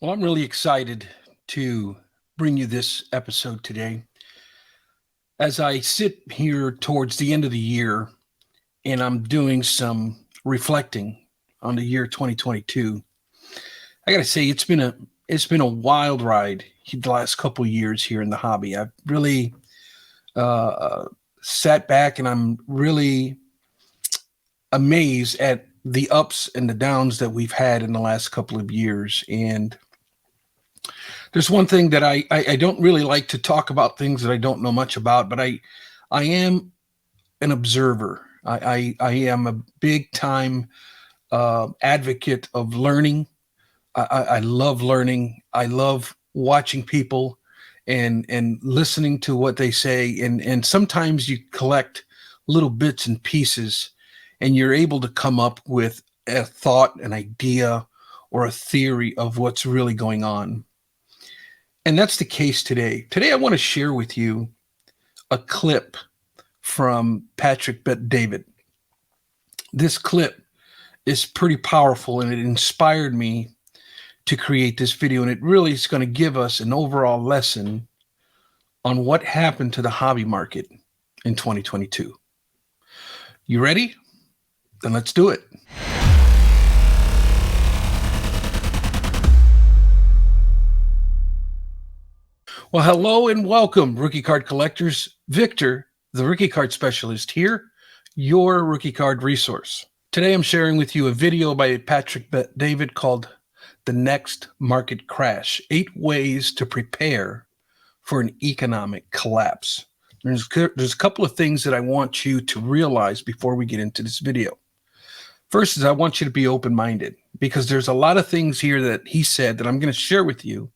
Well, I'm really excited to bring you this episode today. As I sit here towards the end of the year and I'm doing some reflecting on the year 2022, I got to say it's been a wild ride the last couple of years here in the hobby. I've really uh, sat back and I'm really amazed at the ups and the downs that we've had in the last couple of years. And there's one thing that I don't really like to talk about things that I don't know much about, but I am an observer. I am a big time advocate of learning. I love learning. I love watching people and listening to what they say. And sometimes you collect little bits and pieces, and you're able to come up with a thought, an idea, or a theory of what's really going on. And that's the case today. Today, I want to share with you a clip from Patrick Bet David. This clip is pretty powerful and it inspired me to create this video. And it really is going to give us an overall lesson on what happened to the hobby market in 2022. You ready? Then let's do it. Well, hello and welcome, rookie card collectors. Victor, the rookie card specialist here, your rookie card resource. Today, I'm sharing with you a video by Patrick Bet David called The Next Market Crash, 8 Ways to Prepare for an Economic Collapse. There's a couple of things that I want you to realize before we get into this video. First is I want you to be open-minded, because there's a lot of things here that he said that I'm going to share with you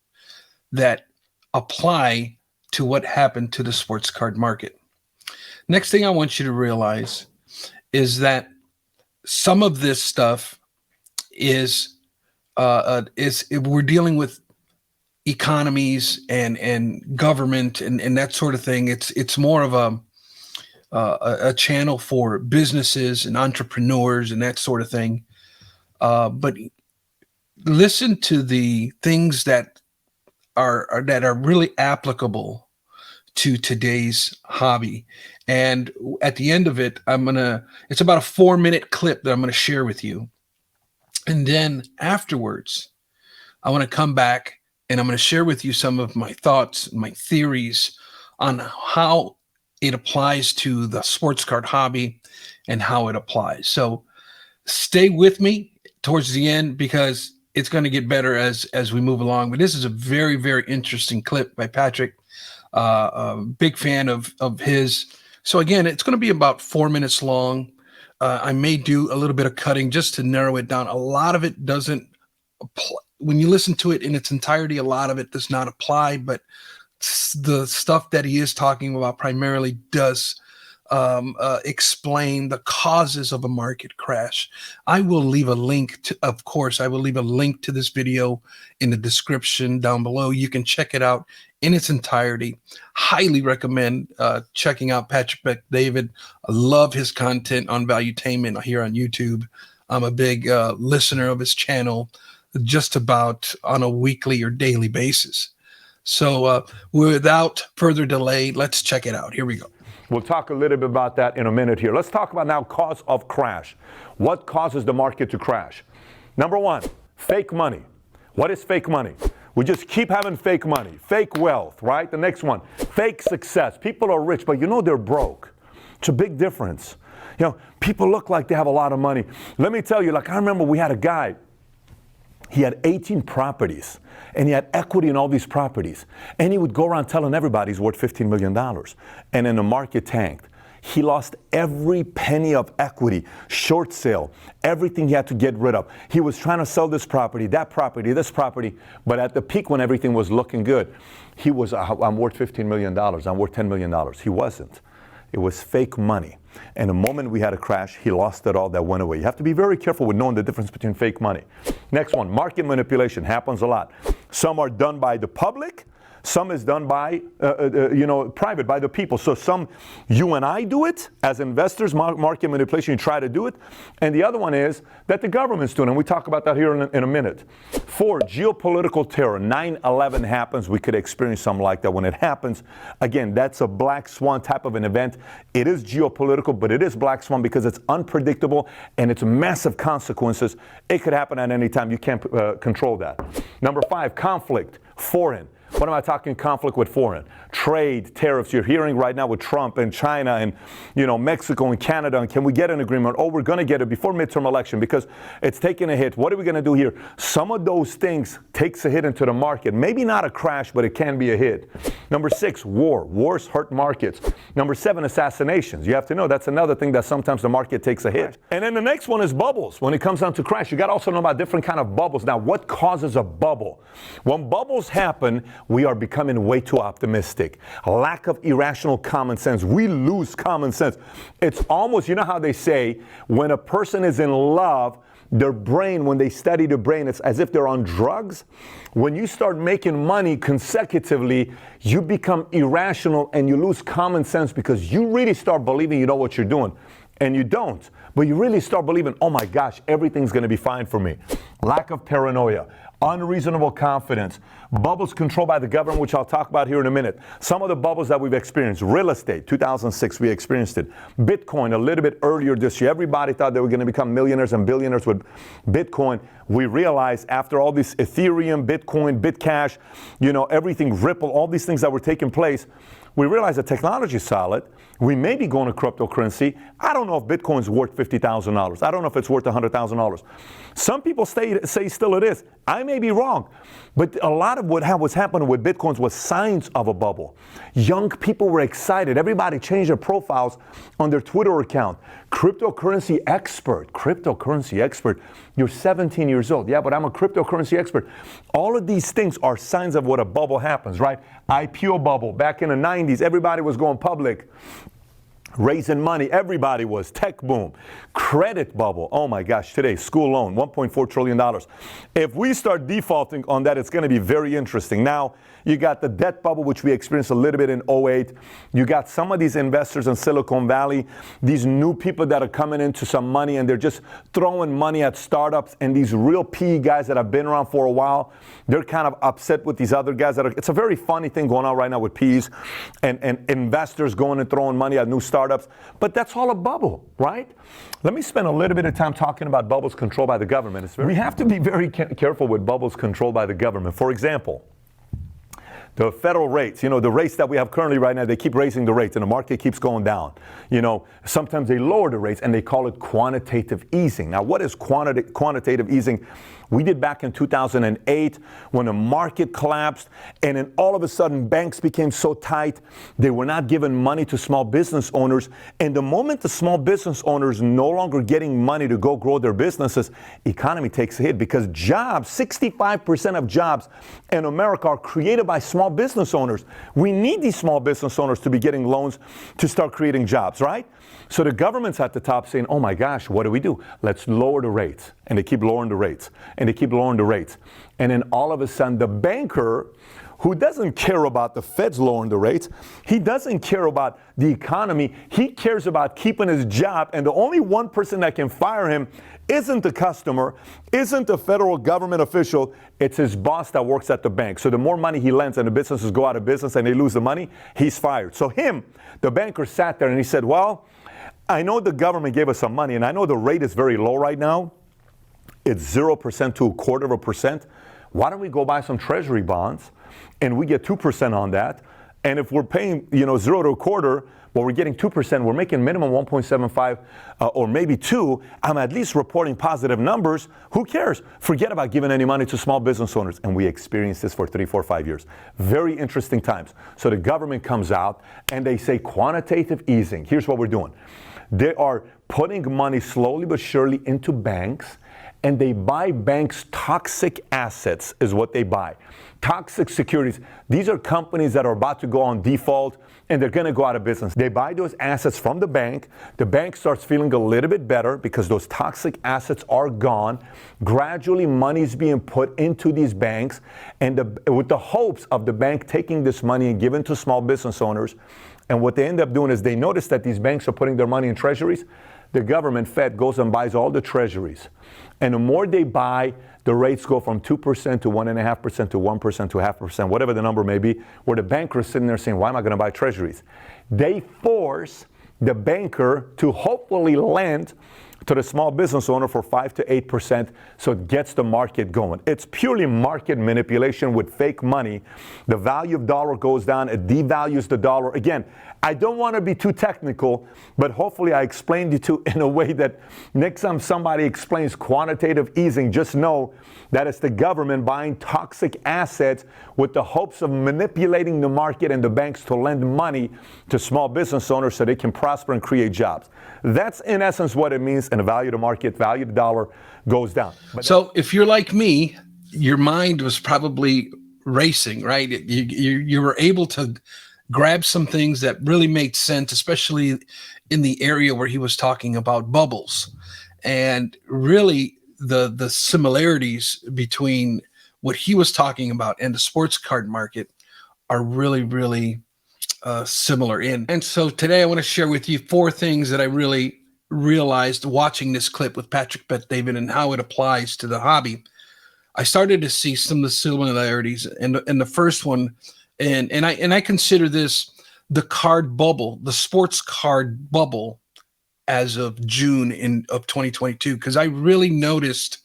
that apply to what happened to the sports card market. Next thing I want you to realize is that some of this stuff is we're dealing with economies and government and that sort of thing. It's more of a channel for businesses and entrepreneurs and that sort of thing. But listen to the things that are really applicable to today's hobby. And at the end of it, it's about a 4-minute clip that I'm going to share with you. And then afterwards, I want to come back and I'm going to share with you some of my thoughts, my theories on how it applies to the sports card hobby and how it applies. So stay with me towards the end, because it's going to get better as we move along. But this is a very, very interesting clip by Patrick. A big fan of his. So again, it's going to be about 4 minutes long. I may do a little bit of cutting just to narrow it down. A lot of it doesn't apply. When you listen to it in its entirety, a lot of it does not apply, but the stuff that he is talking about primarily does explain the causes of a market crash. I will leave a link to, of course, I will leave a link to this video in the description down below. You can check it out in its entirety. Highly recommend checking out Patrick Bet David. I love his content on Valuetainment here on YouTube. I'm a big listener of his channel, just about on a weekly or daily basis. So without further delay, let's check it out. Here we go. We'll talk a little bit about that in a minute here. Let's talk about now cause of crash. What causes the market to crash? Number one, fake money. What is fake money? We just keep having fake money, fake wealth, right? The next one, fake success. People are rich, but you know they're broke. It's a big difference. You know, people look like they have a lot of money. Let me tell you, like I remember we had a guy, he had 18 properties, and he had equity in all these properties. And he would go around telling everybody he's worth $15 million. And then the market tanked. He lost every penny of equity, short sale, everything he had to get rid of. He was trying to sell this property, that property, this property. But at the peak when everything was looking good, he was, I'm worth $15 million, I'm worth $10 million. He wasn't. It was fake money. And the moment we had a crash, he lost it all, that went away. You have to be very careful with knowing the difference between fake money. Next one, market manipulation happens a lot. Some are done by the public, Some is done by, private, by the people. So some, you and I do it as investors, market manipulation, you try to do it. And the other one is that the government's doing, and we talk about that here in a minute. 4, geopolitical terror. 9/11 happens. We could experience something like that. When it happens, again, that's a black swan type of an event. It is geopolitical, but it is black swan because it's unpredictable and it's massive consequences. It could happen at any time. You can't control that. Number 5, conflict, foreign. What am I talking conflict with foreign? Trade, tariffs. You're hearing right now with Trump and China and, Mexico and Canada. And can we get an agreement? Oh, we're going to get it before midterm election because it's taking a hit. What are we going to do here? Some of those things takes a hit into the market. Maybe not a crash, but it can be a hit. Number 6, war. Wars hurt markets. Number 7, assassinations. You have to know that's another thing that sometimes the market takes a hit. And then the next one is bubbles. When it comes down to crash, you got to also know about different kind of bubbles. Now, what causes a bubble? When bubbles happen, we are becoming way too optimistic. A lack of irrational common sense. We lose common sense. It's almost, you know how they say, when a person is in love, their brain, when they study the brain, it's as if they're on drugs. When you start making money consecutively, you become irrational and you lose common sense because you really start believing you know what you're doing. And you don't. But you really start believing, oh my gosh, everything's going to be fine for me. Lack of paranoia. Unreasonable confidence. Bubbles controlled by the government, which I'll talk about here in a minute. Some of the bubbles that we've experienced. Real estate, 2006, we experienced it. Bitcoin, a little bit earlier this year. Everybody thought they were going to become millionaires and billionaires with Bitcoin. We realized after all this Ethereum, Bitcoin, Bitcash, everything, Ripple, all these things that were taking place, we realized the technology is solid. We may be going to cryptocurrency. I don't know if Bitcoin's worth $50,000. I don't know if it's worth $100,000. Some people say still it is. I may be wrong. But a lot of what was happening with Bitcoins was signs of a bubble. Young people were excited. Everybody changed their profiles on their Twitter account. Cryptocurrency expert. You're 17 years old. Yeah, but I'm a cryptocurrency expert. All of these things are signs of what a bubble happens, right? IPO bubble. Back in the 90s, everybody was going public. Raising money, everybody was. Tech boom. Credit bubble. Oh my gosh, today, school loan, $1.4 trillion. If we start defaulting on that, it's going to be very interesting. Now, you got the debt bubble, which we experienced a little bit in 2008. You got some of these investors in Silicon Valley, these new people that are coming into some money and they're just throwing money at startups, and these real PE guys that have been around for a while, they're kind of upset with these other guys it's a very funny thing going on right now with PEs and investors going and throwing money at new startups. But that's all a bubble, right? Let me spend a little bit of time talking about bubbles controlled by the government. We have to be very careful with bubbles controlled by the government. For example, the federal rates, the rates that we have currently right now, they keep raising the rates and the market keeps going down. Sometimes they lower the rates and they call it quantitative easing. Now, what is quantitative easing? We did back in 2008 when the market collapsed, and then all of a sudden banks became so tight, they were not giving money to small business owners. And the moment the small business owners no longer getting money to go grow their businesses, economy takes a hit because jobs, 65% of jobs in America are created by small business owners. We need these small business owners to be getting loans to start creating jobs, right? So the government's at the top saying, oh my gosh, what do? Let's lower the rates. And they keep lowering the rates. And they keep lowering the rates. And then all of a sudden, the banker who doesn't care about the Feds lowering the rates, he doesn't care about the economy, he cares about keeping his job. And the only one person that can fire him isn't the customer, isn't the federal government official, it's his boss that works at the bank. So the more money he lends and the businesses go out of business and they lose the money, he's fired. So the banker sat there and he said, well, I know the government gave us some money and I know the rate is very low right now. It's 0% to 0.25%. Why don't we go buy some treasury bonds and we get 2% on that? And if we're paying, 0 to 1/4, well, we're getting 2%. We're making minimum 1.75 or maybe 2. I'm at least reporting positive numbers. Who cares? Forget about giving any money to small business owners. And we experienced this for 3, 4, 5 years. Very interesting times. So the government comes out and they say quantitative easing. Here's what we're doing. They are putting money slowly but surely into banks. and they buy banks' toxic assets is what they buy. Toxic securities. These are companies that are about to go on default and they're going to go out of business. They buy those assets from the bank. The bank starts feeling a little bit better because those toxic assets are gone. Gradually, money is being put into these banks, and with the hopes of the bank taking this money and giving to small business owners. And what they end up doing is they notice that these banks are putting their money in treasuries. The government, Fed, goes and buys all the treasuries. And the more they buy, the rates go from 2% to 1.5% to 1% to 0.5%, whatever the number may be, where the banker is sitting there saying, why am I going to buy treasuries? They force the banker to hopefully lend to the small business owner for 5 to 8%, so it gets the market going. It's purely market manipulation with fake money. The value of dollar goes down, it devalues the dollar. Again, I don't want to be too technical, but hopefully I explained it to in a way that next time somebody explains quantitative easing, just know that it's the government buying toxic assets with the hopes of manipulating the market and the banks to lend money to small business owners so they can prosper and create jobs. That's in essence what it means, and the value of the market, value of the dollar goes down. So if you're like me, your mind was probably racing, right? You were able to grab some things that really made sense, especially in the area where he was talking about bubbles. And really the similarities between what he was talking about and the sports card market are really, really similar in. And so today I want to share with you 4 things that I really realized watching this clip with Patrick Bet-David and how it applies to the hobby. I started to see some of the similarities, and the first one, and I consider this the card bubble, the sports card bubble, as of June of 2022, because I really noticed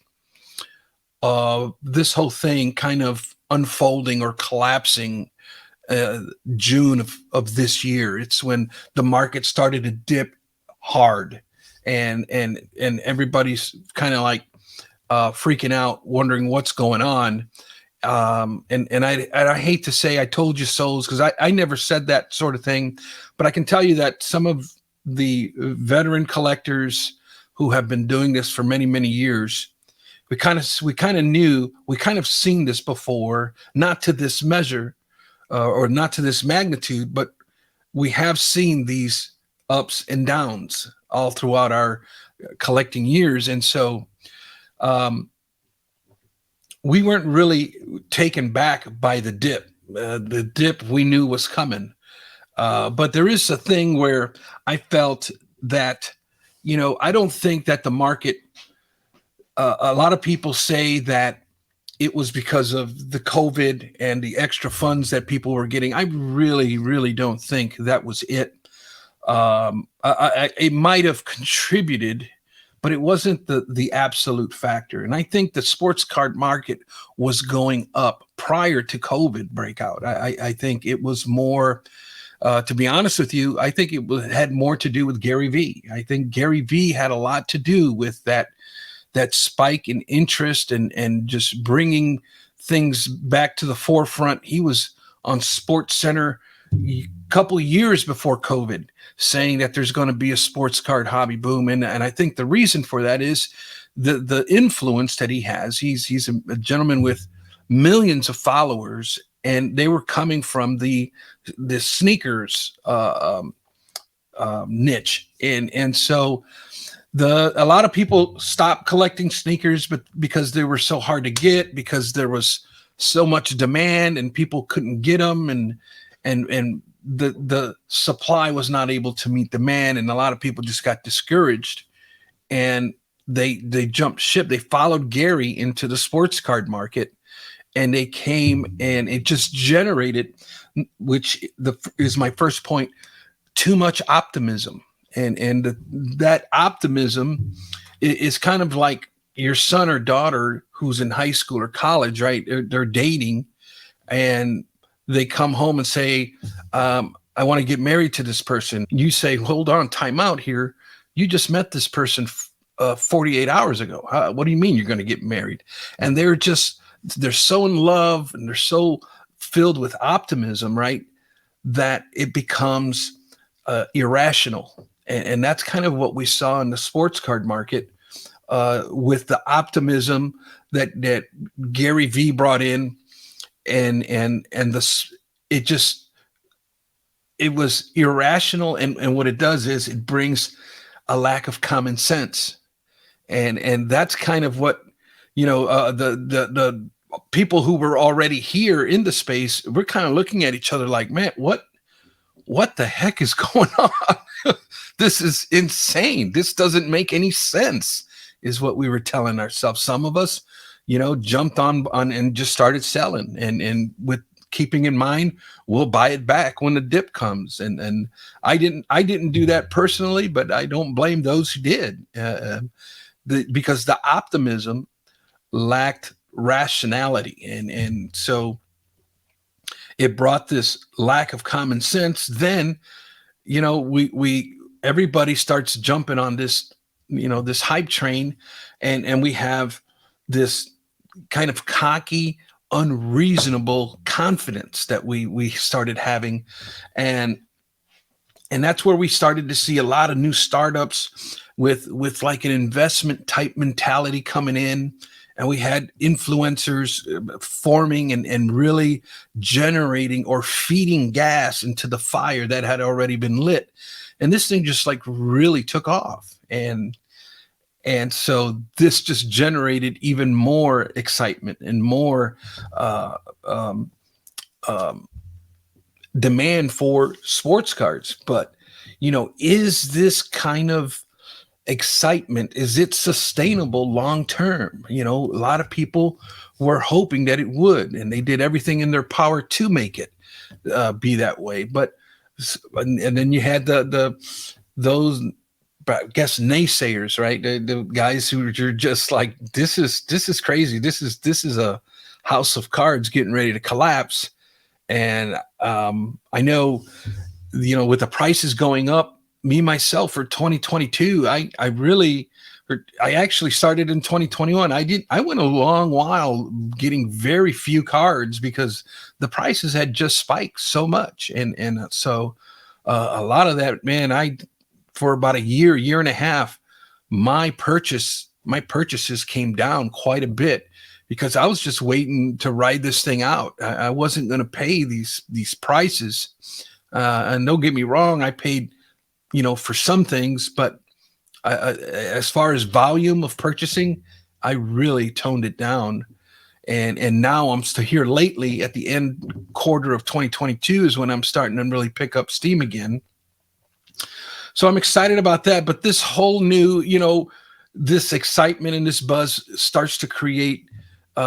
this whole thing kind of unfolding or collapsing June of this year. It's when the market started to dip hard, and everybody's kind of like freaking out, wondering what's going on. And I hate to say I told you so's, because I never said that sort of thing, but I can tell you that some of the veteran collectors who have been doing this for many, many years, we kind of seen this before, not to this measure or not to this magnitude, but we have seen these ups and downs all throughout our collecting years. And so we weren't really taken back by the dip. The dip we knew was coming. But there is a thing where I felt that, I don't think that the market, a lot of people say that it was because of the COVID and the extra funds that people were getting. I really, really don't think that was it. It might have contributed, but it wasn't the absolute factor. And I think the sports card market was going up prior to COVID breakout. I think it was more, to be honest with you, I think it had more to do with Gary Vee. I think Gary Vee had a lot to do with that spike in interest and just bringing things back to the forefront. He was on SportsCenter a couple of years before COVID, saying that there's going to be a sports card hobby boom. And I think the reason for that is the influence that he has. He's a gentleman with millions of followers, and they were coming from the sneakers niche. And so a lot of people stopped collecting sneakers, but because they were so hard to get, because there was so much demand and people couldn't get them, and the supply was not able to meet demand, and a lot of people just got discouraged, and they jumped ship. They followed Gary into the sports card market, and they came, and it just generated, which is my first point, too much optimism. And that optimism is kind of like your son or daughter who's in high school or college, right? They're dating, and they come home and say, I want to get married to this person. You say, hold on, time out here. You just met this person 48 hours ago. What do you mean you're going to get married? And they're so in love, and they're so filled with optimism, right, that it becomes irrational. And that's kind of what we saw in the sports card market. with the optimism that Gary V brought in, and this, it was irrational. And what it does is it brings a lack of common sense. And that's kind of what, the people who were already here in the space, we're kind of looking at each other like, man, what the heck is going on? This is insane. This doesn't make any sense, is what we were telling ourselves. Some of us, jumped on and just started selling, and with keeping in mind, we'll buy it back when the dip comes. And I didn't do that personally, but I don't blame those who did, because the optimism lacked rationality. And so it brought this lack of common sense. Then, everybody starts jumping on this, this hype train, and we have this kind of cocky, unreasonable confidence that we started having. And that's where we started to see a lot of new startups with like an investment type mentality coming in. And we had influencers forming and really generating or feeding gas into the fire that had already been lit. And this thing just like really took off. And so this just generated even more excitement and more demand for sports cards. But, is this kind of excitement, is it sustainable long term? A lot of people were hoping that it would, and they did everything in their power to make it be that way. But and then you had those, I guess, naysayers, right? The guys who are just like, this is crazy. This is a house of cards getting ready to collapse. And I know, with the prices going up, me myself for 2022, I actually started in 2021. I went a long while getting very few cards because the prices had just spiked so much. And so a lot of that, man, for about a year and a half, my purchases came down quite a bit because I was just waiting to ride this thing out. I wasn't going to pay these prices. And don't get me wrong, I paid, for some things, but as far as volume of purchasing, I really toned it down. And now I'm still here lately at the end quarter of 2022 is when I'm starting to really pick up steam again. So I'm excited about that. But this whole new, this excitement and this buzz starts to create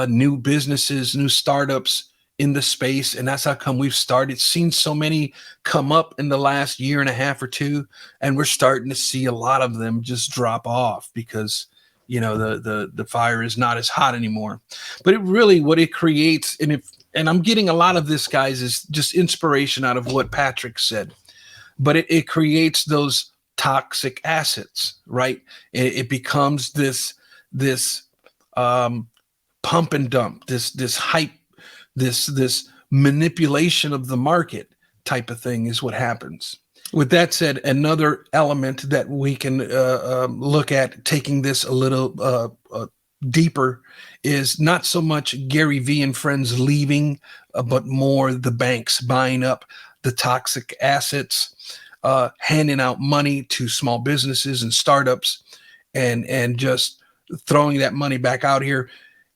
new businesses, new startups in the space. And that's how come we've seen so many come up in the last year and a half or two. And we're starting to see a lot of them just drop off because, the fire is not as hot anymore. But it really, what it creates, and I'm getting a lot of this, guys, is just inspiration out of what Patrick said. But it creates those toxic assets, right? It becomes this pump and dump, this hype, this manipulation of the market type of thing is what happens. With that said, another element that we can look at taking this a little deeper is not so much Gary V and friends leaving, but more the banks buying up the toxic assets, handing out money to small businesses and startups, and just throwing that money back out here.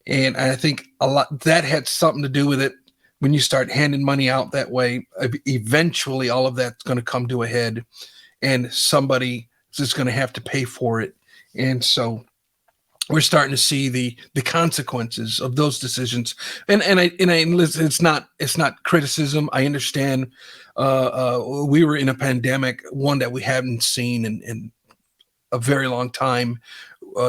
And I think a lot that had something to do with it. When you start handing money out that way, eventually all of that's going to come to a head, and somebody is going to have to pay for it. And so we're starting to see the consequences of those decisions. And it's not criticism. I understand. We were in a pandemic, one that we haven't seen in a very long time.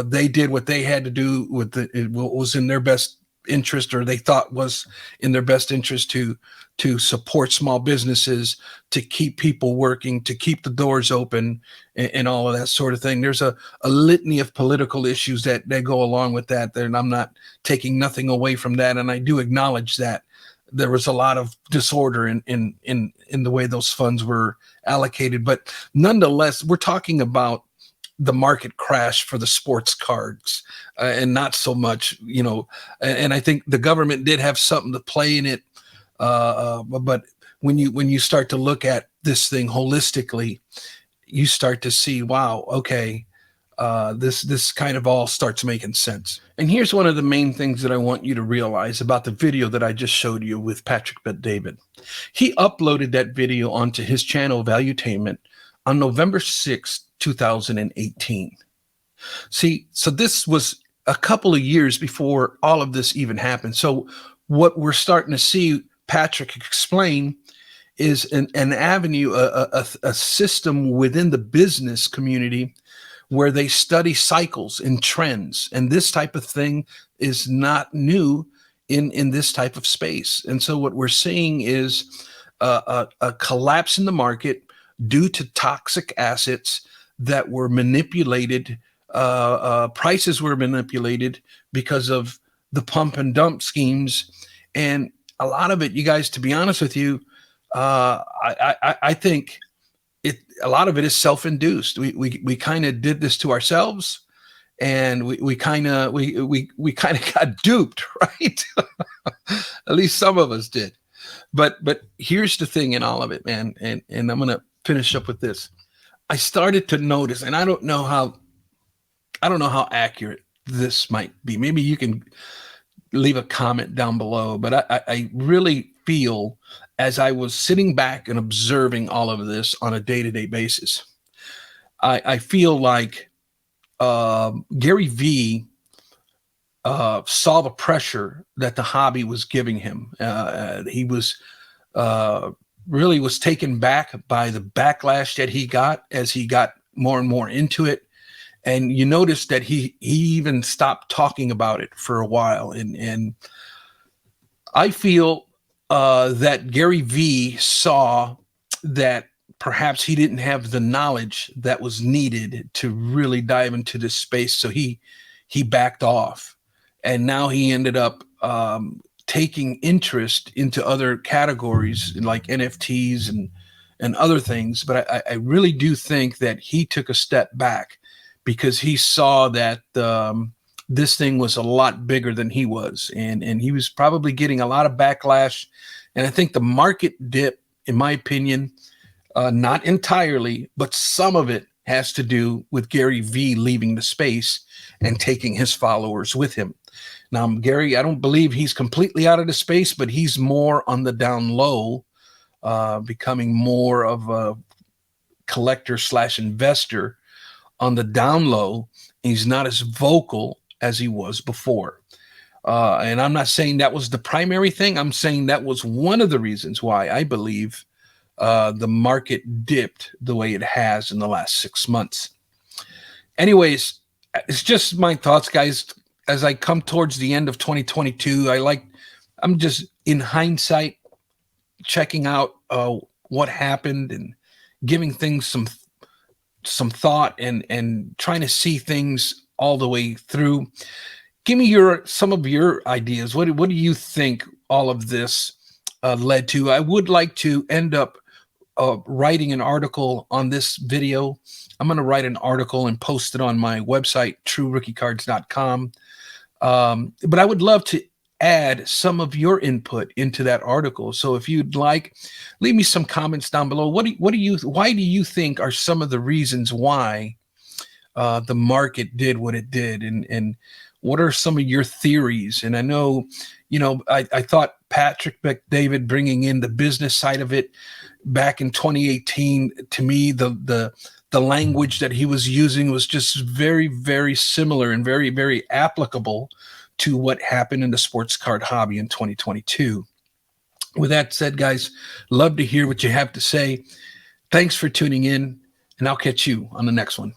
They did what they had to do with what was in their best interest, or they thought was in their best interest, to support small businesses, to keep people working, to keep the doors open, and all of that sort of thing. There's a litany of political issues that go along with that. And I'm not taking nothing away from that. And I do acknowledge that there was a lot of disorder in the way those funds were allocated. But nonetheless, we're talking about the market crash for the sports cards, and not so much, and I think the government did have something to play in it. But when you start to look at this thing holistically, you start to see, wow, okay, this kind of all starts making sense. And here's one of the main things that I want you to realize about the video that I just showed you with Patrick Bet-David. He uploaded that video onto his channel, Valuetainment, on November 6th, 2018. See, so this was a couple of years before all of this even happened. So what we're starting to see Patrick explain is an avenue, a system within the business community where they study cycles and trends. And this type of thing is not new in this type of space. And so what we're seeing is a collapse in the market due to toxic assets that were manipulated. Prices were manipulated because of the pump and dump schemes. And a lot of it, you guys, to be honest with you, I think a lot of it is self-induced. We kind of did this to ourselves, and we kind of got duped, right? At least some of us did. But here's the thing in all of it, man, and I'm gonna finish up with this. I started to notice, and I don't know how accurate this might be. Maybe you can leave a comment down below, but I really feel, as I was sitting back and observing all of this on a day-to-day basis, I feel like Gary Vee saw the pressure that the hobby was giving him. He was really was taken back by the backlash that he got as he got more and more into it. And you notice that he even stopped talking about it for a while. And I feel that Gary Vee saw that perhaps he didn't have the knowledge that was needed to really dive into this space. So he backed off, and now he ended up taking interest into other categories like NFTs and other things. But I really do think that he took a step back because he saw that this thing was a lot bigger than he was, and he was probably getting a lot of backlash. And I think the market dip, in my opinion, not entirely, but some of it has to do with Gary Vee leaving the space and taking his followers with him. Now, Gary, I don't believe he's completely out of the space, but he's more on the down low, becoming more of a collector / investor on the down low. He's not as vocal as he was before. And I'm not saying that was the primary thing. I'm saying that was one of the reasons why I believe the market dipped the way it has in the last 6 months. Anyways, it's just my thoughts, guys. As I come towards the end of 2022, I'm just in hindsight checking out what happened and giving things some thought and trying to see things all the way through. Give me some of your ideas. What do you think all of this led to? I would like to end up writing an article on this video. I'm going to write an article and post it on my website, TrueRookieCards.com. But I would love to add some of your input into that article. So if you'd like, leave me some comments down below. Why do you think are some of the reasons why the market did what it did, and what are some of your theories? And I know, I thought Patrick Bet-David bringing in the business side of it back in 2018, to me, the language that he was using was just very, very similar and very, very applicable to what happened in the sports card hobby in 2022. With that said, guys, love to hear what you have to say. Thanks for tuning in, and I'll catch you on the next one.